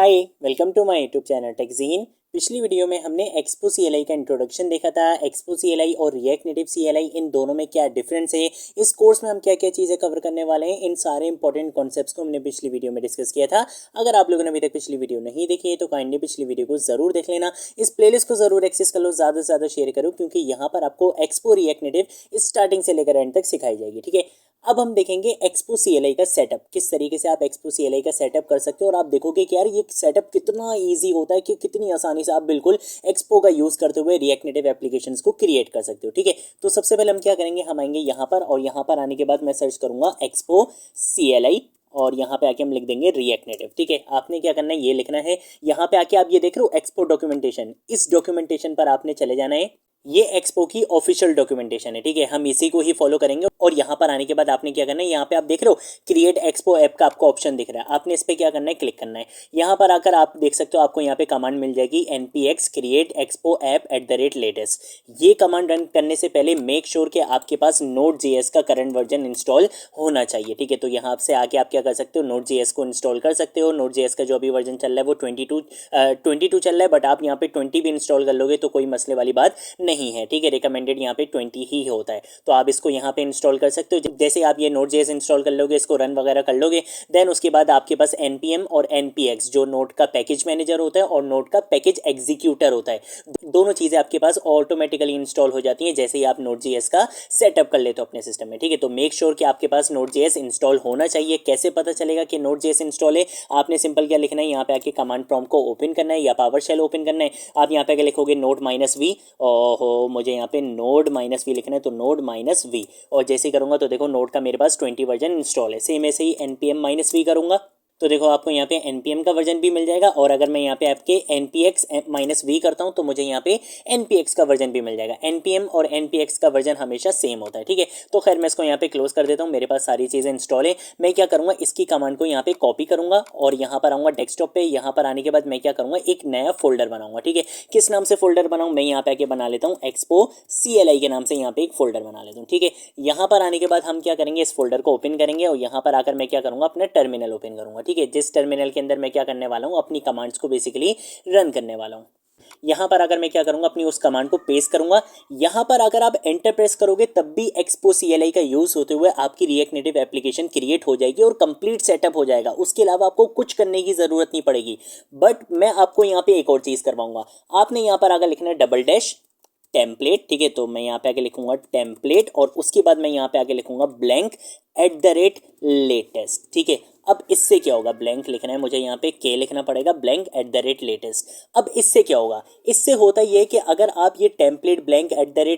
Hi, welcome to my YouTube channel टेकजीन। पिछली video में हमने एक्सपो सीएलआई का इंट्रोडक्शन देखा था। एक्सपो सीएलआई और रिएक्ट नेटिव सीएलआई इन दोनों में क्या डिफरेंस है, इस कोर्स में हम क्या क्या चीज़ें कवर करने वाले हैं, इन सारे इंपॉर्टेंट कॉन्सेप्ट्स को हमने पिछली वीडियो में डिस्कस किया था। अगर आप लोगों ने अभी तक पिछली वीडियो नहीं देखी है तो काइंडली पिछली वीडियो को जरूर देख लेना। इस प्लेलिस्ट को जरूर एक्सेस कर लो, ज़्यादा से ज़्यादा शेयर करो, क्योंकि यहाँ पर आपको एक्सपो रिएक्ट नेटिव स्टार्टिंग से लेकर एंड तक सिखाई जाएगी। ठीक है, अब हम देखेंगे एक्सपो सीएलआई का सेटअप, किस तरीके से आप एक्सपो सीएलआई का सेटअप कर सकते हो। और आप देखोगे कि यार ये सेटअप कितना इजी होता है कि कितनी आसानी से आप बिल्कुल एक्सपो का यूज करते हुए रिएक्ट नेटिव एप्लीकेशंस को क्रिएट कर सकते हो। ठीक है, तो सबसे पहले हम क्या करेंगे, हम आएंगे यहाँ पर और यहाँ पर आने के बाद मैं सर्च करूंगा एक्सपो सीएलआई और यहाँ पे आके हम लिख देंगे रिएक्ट नेटिव। ठीक है, आपने क्या करना है, ये लिखना है। यहाँ पे आके आप ये देख रहे हो एक्सपो डॉक्यूमेंटेशन, इस डॉक्यूमेंटेशन पर आपने चले जाना है। ये एक्सपो की ऑफिशियल डॉक्यूमेंटेशन है। ठीक है, हम इसी को ही फॉलो करेंगे। और यहाँ पर आने के बाद आपने क्या करना है, यहाँ पे आप देख रहे हो क्रिएट एक्सपो ऐप का आपको ऑप्शन दिख रहा है, आपने इस पे क्या करना है, क्लिक करना है। यहाँ पर आकर आप देख सकते हो आपको यहाँ पे कमांड मिल जाएगी npx create expo app @latest. ये कमांड रन करने से पहले मेक श्योर कि आपके पास Node.js का करंट वर्जन इंस्टॉल होना चाहिए। ठीक है, तो यहाँ से आके आप क्या कर सकते हो, Node.js को इंस्टॉल कर सकते हो। Node.js का जो अभी वर्जन चल रहा है वो 22 चल रहा है, बट आप यहाँ पे 20 भी इंस्टॉल कर लोगे तो कोई मसले वाली बात नहीं है। ठीक है, रिकमेंडेड यहाँ पे 20 ही होता है, तो आप इसको यहाँ पे इंस्टॉल कर सकते हो। जैसे आप ये Node.js इंस्टॉल कर लोगे, इसको रन वगैरह कर लोगे, देन उसके बाद आपके पास npm और npx जो नोड का पैकेज मैनेजर होता है और नोड का पैकेज एग्जीक्यूटर होता है, दोनों चीजें आपके पास ऑटोमेटिकली इंस्टॉल हो जाती हैं जैसे ही आप Node.js का सेटअप कर लेते हो अपने सिस्टम में। ठीक है, तो मेक श्योर कि आपके पास Node.js इंस्टॉल होना चाहिए। कैसे पता चलेगा कि Node.js इंस्टॉल है, आपने सिंपल क्या लिखना है, यहाँ पे आके कमांड प्रॉम्प्ट को ओपन करना है या पावर शेल ओपन करना है। आप यहाँ पे आके लिखोगे node-v, ओहो मुझे यहाँ पे node-v लिखना है, तो node-v और जैसे ही करूंगा तो देखो नोड का मेरे पास 20 वर्जन इंस्टॉल है। सेम ऐसे ही npm-v करूंगा तो देखो आपको यहाँ पे npm का वर्जन भी मिल जाएगा। और अगर मैं यहाँ पे आपके npx-v करता हूँ तो मुझे यहाँ पे npx का वर्जन भी मिल जाएगा। npm और npx का वर्जन हमेशा सेम होता है। ठीक है, तो खैर मैं इसको यहाँ पे क्लोज कर देता हूँ, मेरे पास सारी चीज़ें इंस्टॉल है। मैं क्या करूँगा, इसकी कमांड को यहाँ पे कॉपी करूँगा और यहाँ पर आऊँगा डेस्कटॉप पे। यहाँ पर आने के बाद मैं क्या करूँगा, एक नया फोल्डर बनाऊँगा। ठीक है, किस नाम से फोल्डर बनाऊँ, मैं यहाँ पे आके बना लेता हूँ एक्सपो CLI के नाम से यहाँ पे एक फोल्डर बना लेता हूँ। ठीक है, यहाँ पर आने के बाद हम क्या करेंगे, इस फोल्डर को ओपन करेंगे और यहाँ पर आकर मैं क्या करूँगा, अपना टर्मिनल ओपन करूँगा। ठीक है, जिस टर्मिनल के अंदर मैं क्या करने वाला हूँ, अपनी कमांड्स को बेसिकली रन करने वाला हूँ। यहाँ पर अगर मैं क्या करूंगा, अपनी उस कमांड को पेस्ट करूंगा। यहाँ पर अगर आप एंटर प्रेस करोगे तब भी एक्सपो CLI का यूज होते हुए आपकी रिएक्ट नेटिव एप्लीकेशन क्रिएट हो जाएगी और कंप्लीट सेटअप हो जाएगा। उसके अलावा आपको कुछ करने की जरूरत नहीं पड़ेगी। बट मैं आपको यहाँ पे एक और चीज करवाऊंगा, आपने यहाँ पर आगे लिखना है _ टेम्पलेट। ठीक है, तो मैं यहाँ पे आके लिखूंगा टेम्पलेट और उसके बाद मैं यहाँ पे आके लिखूंगा ब्लैंक @लेटेस्ट। ठीक है, अब इससे क्या होगा, ब्लैंक लिखना है मुझे, यहाँ पे के लिखना पड़ेगा, ब्लैंक @लेटेस्ट। अब इससे क्या होगा, इससे होता ये है कि अगर आप ये टेम्पलेट ब्लैंक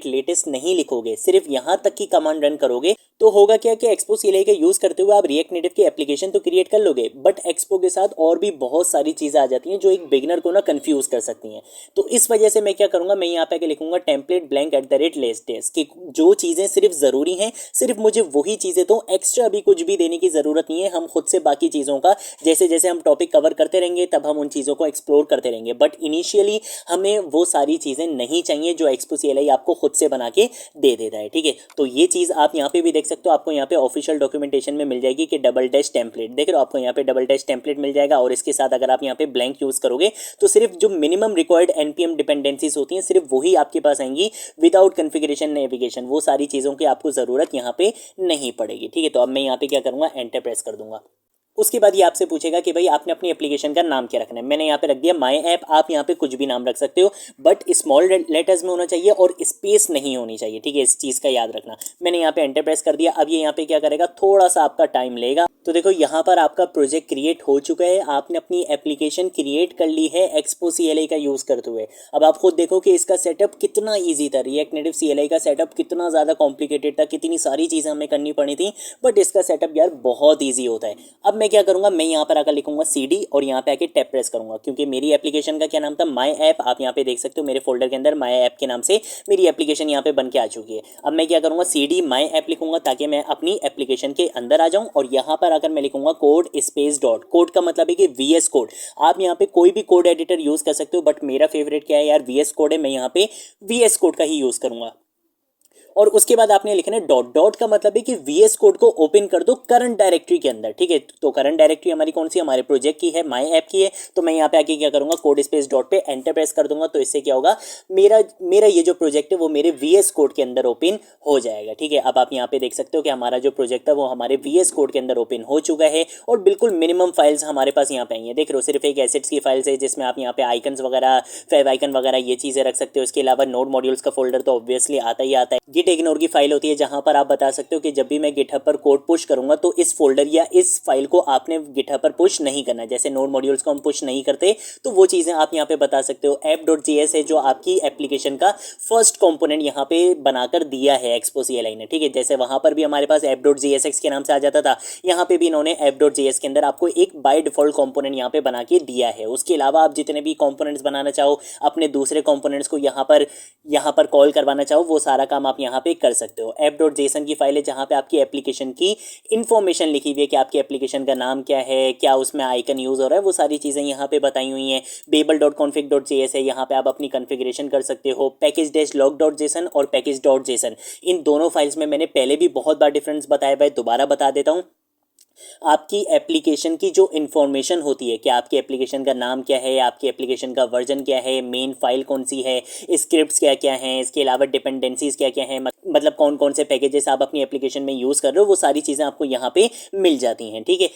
@लेटेस्ट नहीं लिखोगे, सिर्फ यहाँ तक की कमांड रन करोगे, तो होगा क्या कि एक्सपो CLI का यूज करते हुए आप रिएक्ट नेटिव की एप्लीकेशन तो क्रिएट कर लोगे, बट एक्सपो के साथ और भी बहुत सारी चीजें आ जाती हैं जो एक बिगिनर को ना कंफ्यूज कर सकती हैं। तो इस वजह से मैं क्या करूंगा, मैं यहाँ पे लिखूंगा टेम्पलेट ब्लैंक @लेटेस्ट कि जो चीजें सिर्फ जरूरी हैं सिर्फ मुझे वही चीजें दो, एक्स्ट्रा अभी कुछ भी देने की जरूरत नहीं है। हम खुद से बाकी चीजों का जैसे जैसे हम टॉपिक कवर करते रहेंगे तब हम उन चीजों को एक्सप्लोर करते रहेंगे, बट इनिशियली हमें वो सारी चीजें नहीं चाहिए जो एक्सपो CLI आपको खुद से बना के दे देता है। ठीक है, तो ये चीज आप यहाँ पे भी देख सकते हो, आपको यहाँ पे ऑफिशियल डॉक्यूमेंटेशन में मिल जाएगी कि _ टेम्पलेट, देख रहे हो आपको यहाँ पे _ टेम्पलेट मिल जाएगा। और इसके साथ अगर आप यहाँ पे ब्लैंक यूज करोगे तो सिर्फ जो मिनिमम रिक्वायर्ड npm डिपेंडेंसीज होती हैं सिर्फ वही आपके पास आएंगी, विदाउट कॉन्फ़िगरेशन नेविगेशन, वो सारी चीजों की आपको जरूरत यहाँ पे नहीं पड़ेगी। ठीक है, तो अब मैं यहाँ पे क्या करूंगा, एंटर प्रेस कर दूंगा। उसके बाद ये आपसे पूछेगा कि भाई आपने अपनी एप्लीकेशन का नाम क्या रखना है। मैंने यहाँ पे रख दिया माई ऐप। आप यहाँ पे कुछ भी नाम रख सकते हो, बट स्मॉल लेटर्स में होना चाहिए और स्पेस नहीं होनी चाहिए। ठीक है, इस चीज़ का याद रखना। मैंने यहाँ पे एंटर प्रेस कर दिया। अब ये यहाँ पे क्या करेगा, थोड़ा सा आपका टाइम लेगा। तो देखो यहाँ पर आपका प्रोजेक्ट क्रिएट हो चुका है, आपने अपनी एप्लीकेशन क्रिएट कर ली है एक्सपो CLI का यूज़ करते हुए। अब आप खुद देखो कि इसका सेटअप कितना ईजी था, रिएक्ट नेटिव CLI का सेटअप कितना ज़्यादा कॉम्प्लिकेटेड था, कितनी सारी चीज़ें हमें करनी पड़ी थी, बट इसका सेटअप यार बहुत ईजी होता है। अब मैं क्या करूंगा, मैं यहाँ पर आकर लिखूंगा CD और यहाँ पे आके टैप प्रेस करूंगा, क्योंकि मेरी एप्लीकेशन का क्या नाम था, माई ऐप। आप यहाँ पे देख सकते हो मेरे फोल्डर के अंदर माई ऐप के नाम से मेरी एप्लीकेशन यहाँ पे बन के आ चुकी है। अब मैं क्या करूंगा, CD माई ऐप लिखूंगा ताकि मैं अपनी एप्लीकेशन के अंदर आ जाऊं। और यहाँ पर अगर मैं लिखूंगा कोड स्पेस डॉट, कोड का मतलब है कि VS कोड। आप यहाँ पे कोई भी कोड एडिटर यूज कर सकते हो, बट मेरा फेवरेट क्या है यार, VS कोड है। मैं यहाँ पे VS कोड का ही यूज करूंगा। और उसके बाद आपने लिखना है डॉट। डॉट का मतलब है कि VS कोड को ओपन कर दो करंट डायरेक्टरी के अंदर, ठीक है। तो करंट डायरेक्टरी हमारी कौन सी, हमारे प्रोजेक्ट की है, माई ऐप की है। तो मैं यहाँ पे आके क्या करूंगा, कोड स्पेस डॉट पे एंटर प्रेस कर दूंगा। तो इससे क्या होगा, मेरा ये जो प्रोजेक्ट है वो मेरे VS कोड के अंदर ओपन हो जाएगा, ठीक है। अब आप यहाँ पे देख सकते हो कि हमारा जो प्रोजेक्ट है वो हमारे VS कोड के अंदर ओपन हो चुका है और बिल्कुल मिनिमम फाइल्स हमारे पास यहाँ पे आई हैं। देख रहे हो, सिर्फ एक एसेट्स की फाइल्स है जिसमें आप यहाँ पे आइकन्स वगैरह, फेव आइकन वगैरह ये चीजें रख सकते हो। इसके अलावा नोड मॉड्यूल्स का फोल्डर तो ऑब्वियसली आता ही आता है। गिट इग्नोर की फाइल होती है जहां पर आप बता सकते हो कि जब भी मैं गिटहब पर कोड पुश करूंगा तो इस फोल्डर या इस फाइल को आपने गिटहब पर पुश नहीं करना। जैसे नोड मॉड्यूल्स को हम पुश नहीं करते तो वो चीजें आप यहाँ पे बता सकते हो। app.js है जो आपकी एप्लीकेशन का फर्स्ट कंपोनेंट यहाँ पे बनाकर दिया है एक्सपो CLI ने, ठीक है। जैसे वहां पर भी हमारे पास app.jsx के नाम से आ जाता था, यहाँ पे भी इन्होंने app.js के अंदर आपको एक बाय डिफॉल्ट कंपोनेंट यहाँ पे बना के दिया है। उसके अलावा आप जितने भी कंपोनेंट्स बनाना चाहो, अपने दूसरे कंपोनेंट्स को यहाँ पर कॉल करवाना चाहो, वो सारा काम आप यहाँ पे कर सकते हो। app.json की फाइल है जहाँ पे आपकी एप्लीकेशन की इंफॉर्मेशन लिखी हुई है कि आपकी एप्लीकेशन का नाम क्या है, क्या उसमें आइकन यूज हो रहा है, वो सारी चीजें यहाँ पे बताई हुई हैं। babel.config.js है, यहाँ पे आप अपनी कॉन्फ़िगरेशन कर सकते हो। package-log.json और package.json, इन दोनों फाइल्स में मैंने पहले भी बहुत बार डिफरेंस बताया हुआ है, दोबारा बता देता हूँ। आपकी एप्लीकेशन की जो इन्फॉर्मेशन होती है कि आपकी एप्लीकेशन का नाम क्या है, आपकी एप्लीकेशन का वर्जन क्या है, मेन फाइल कौन सी है, स्क्रिप्ट्स क्या क्या हैं, इसके अलावा डिपेंडेंसीज क्या क्या हैं, मतलब कौन कौन से पैकेजेस आप अपनी एप्लीकेशन में यूज़ कर रहे हो, वो सारी चीज़ें आपको यहाँ पे मिल जाती हैं, ठीक है।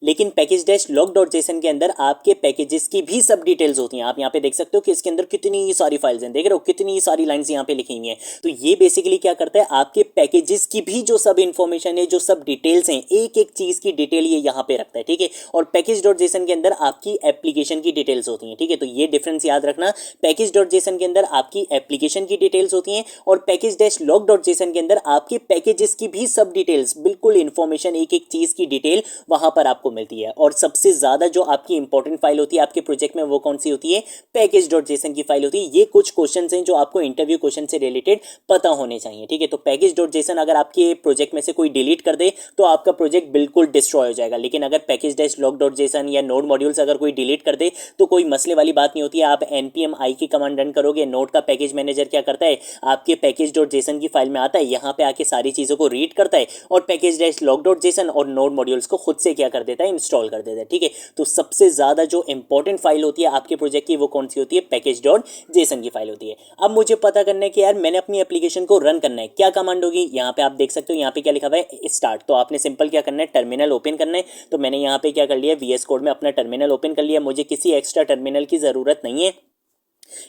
लेकिन package-log.json के अंदर आपके पैकेजेस की भी सब डिटेल्स होती हैं। आप यहाँ पे देख सकते हो कि इसके अंदर कितनी सारी फाइल्स हैं, देख रहे हो कितनी सारी लाइंस यहाँ पे लिखी हुई हैं। तो ये बेसिकली क्या करता है, आपके पैकेजेस की भी जो सब इन्फॉर्मेशन है, जो सब डिटेल्स हैं, एक एक चीज़ की डिटेल ये यहाँ पे रखता है, ठीक है। और package.json के अंदर आपकी एप्लीकेशन की डिटेल्स होती हैं, ठीक है। तो ये डिफरेंस याद रखना, package.json के अंदर आपकी एप्लीकेशन की डिटेल्स होती हैं और package-log.json के अंदर आपके पैकेजेस की भी सब डिटेल्स, बिल्कुल इन्फॉर्मेशन, एक एक चीज़ की डिटेल वहाँ पर आपको मिलती है। और सबसे ज्यादा जो आपकी इंपॉर्टेंट फाइल होती है आपके प्रोजेक्ट में, वो कौन सी होती है, package.json की फाइल होती है। ये कुछ क्वेश्चंस हैं जो आपको इंटरव्यू क्वेश्चन से रिलेटेड पता होने चाहिए, ठीक है। तो package.json अगर आपके प्रोजेक्ट में से कोई डिलीट कर दे तो आपका प्रोजेक्ट बिल्कुल डिस्ट्रॉय हो जाएगा। लेकिन अगर package-log.json या नोड मॉड्यूल्स अगर कोई डिलीट कर दे तो कोई मसले वाली बात नहीं होती है। आप npm i की कमांड रन करोगे, नोड का पैकेज मैनेजर क्या करता है, आपके package.json की फाइल में आता है, यहाँ पे आके सारी चीजों को रीड करता है और package-log.json और नोड मॉड्यूल्स को खुद से क्या कर देता है, इंस्टॉल कर देता है, ठीक है। तो सबसे ज्यादा जो इंपॉर्टेंट फाइल होती है आपके प्रोजेक्ट की, वो कौन सी होती है, package.json की फाइल होती है। अब मुझे पता करना है कि यार मैंने अपनी एप्लीकेशन को रन करना है, क्या कमांड होगी। यहाँ पे आप देख सकते हो, यहाँ पे क्या लिखा हुआ है, स्टार्ट। तो आपने सिंपल क्या करना है, टर्मिनल ओपन करना है। तो मैंने यहाँ पे क्या कर लिया, VS कोड में अपना टर्मिनल ओपन कर लिया। मुझे किसी एक्स्ट्रा टर्मिनल की जरूरत नहीं है।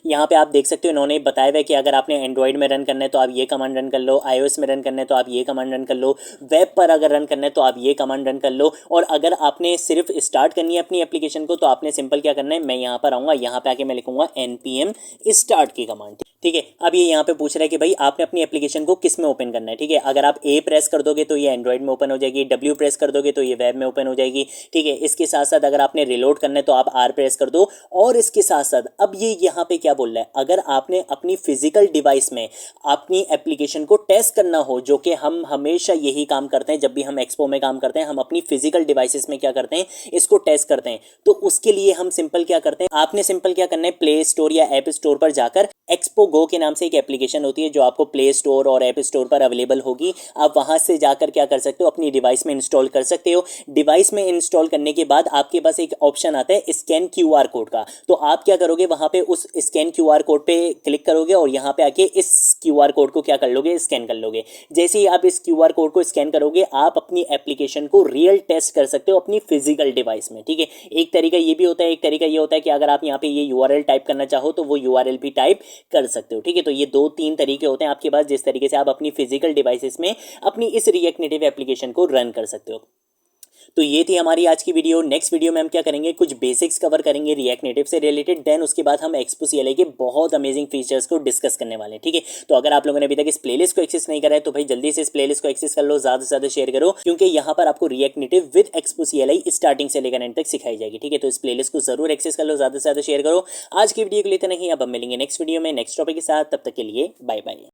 यहाँ पे आप देख सकते हो इन्होंने बताया हुआ है कि अगर आपने एंड्रॉइड में रन करना है तो आप ये कमांड रन कर लो, iOS में रन करना है तो आप ये कमांड रन कर लो, वेब पर अगर रन करना है तो आप ये कमांड रन कर लो। और अगर आपने सिर्फ स्टार्ट करनी है अपनी एप्लीकेशन को तो आपने सिंपल क्या करना है, मैं यहाँ पर आऊँगा, यहाँ पे आके मैं लिखूंगा npm स्टार्ट की कमांड, ठीक है। अब ये यहाँ पे पूछ रहा है कि भाई आपने अपनी एप्लीकेशन को किस में ओपन करना है, ठीक है। अगर आप A प्रेस कर दोगे तो ये एंड्रॉइड में ओपन हो जाएगी, W प्रेस कर दोगे तो ये वेब में ओपन हो जाएगी, ठीक है। इसके साथ साथ अगर आपने रिलोड करना है तो आप R प्रेस कर दो। और इसके साथ साथ अब ये यहाँ पे क्या बोल रहा है, अगर आपने अपनी फिजिकल डिवाइस में अपनी एप्लीकेशन को टेस्ट करना हो, जो कि हम हमेशा यही काम करते हैं, जब भी हम एक्सपो में काम करते हैं हम अपनी फिजिकल डिवाइसेस में क्या करते हैं, इसको टेस्ट करते हैं। तो उसके लिए हम सिंपल क्या करते हैं, आपने सिंपल क्या करना है, प्ले स्टोर या ऐप स्टोर पर जाकर एक्सपो गो के नाम से एक एप्लीकेशन होती है जो आपको प्ले स्टोर और ऐप स्टोर पर अवेलेबल होगी। आप वहां से जाकर क्या कर सकते हो, अपनी डिवाइस में इंस्टॉल कर सकते हो। डिवाइस में इंस्टॉल करने के बाद आपके पास एक ऑप्शन आता है स्कैन QR कोड का। तो आप क्या करोगे, वहां पे उस स्कैन QR कोड पे क्लिक करोगे और यहाँ पे आके इस QR कोड को क्या कर लोगे, स्कैन कर लोगे। जैसे ही आप इस QR कोड को स्कैन करोगे आप अपनी एप्लीकेशन को रियल टेस्ट कर सकते हो अपनी फिजिकल डिवाइस में, ठीक है। एक तरीका ये भी होता है, एक तरीका ये होता है कि अगर आप यहाँ पे ये URL टाइप करना चाहो तो वो URL भी टाइप कर सकते हो, ठीक है। तो ये 2-3 तरीके होते हैं आपके पास जिस तरीके से आप अपनी फिजिकल डिवाइसेस में अपनी इस रिएक्ट नेटिव एप्लीकेशन को रन कर सकते हो। तो ये थी हमारी आज की वीडियो। नेक्स्ट वीडियो में हम क्या करेंगे, कुछ बेसिक्स कवर करेंगे रिएक्ट नेटिव से रिलेटेड, देन उसके बाद हम एक्सपो CLI के बहुत अमेजिंग फीचर्स को डिस्कस करने वाले हैं, ठीक है। तो अगर आप लोगों ने अभी तक इस प्लेलिस्ट को एक्सेस नहीं करा है तो भाई जल्दी से इस प्लेलिस्ट को एक्सेस कर लो, ज्यादा से ज्यादा शेयर करो, क्योंकि यहाँ पर आपको react native with expo CLI starting से लेकर एंड तक सिखाई जाएगी, ठीक है। तो इस प्लेलिस्ट को जरूर एक्सेस कर लो, ज्यादा से ज्यादा शेयर करो। आज की वीडियो के लिए इतना ही, अब हम मिलेंगे नेक्स्ट वीडियो में नेक्स्ट टॉपिक के साथ, तब तक के लिए बाय बाय।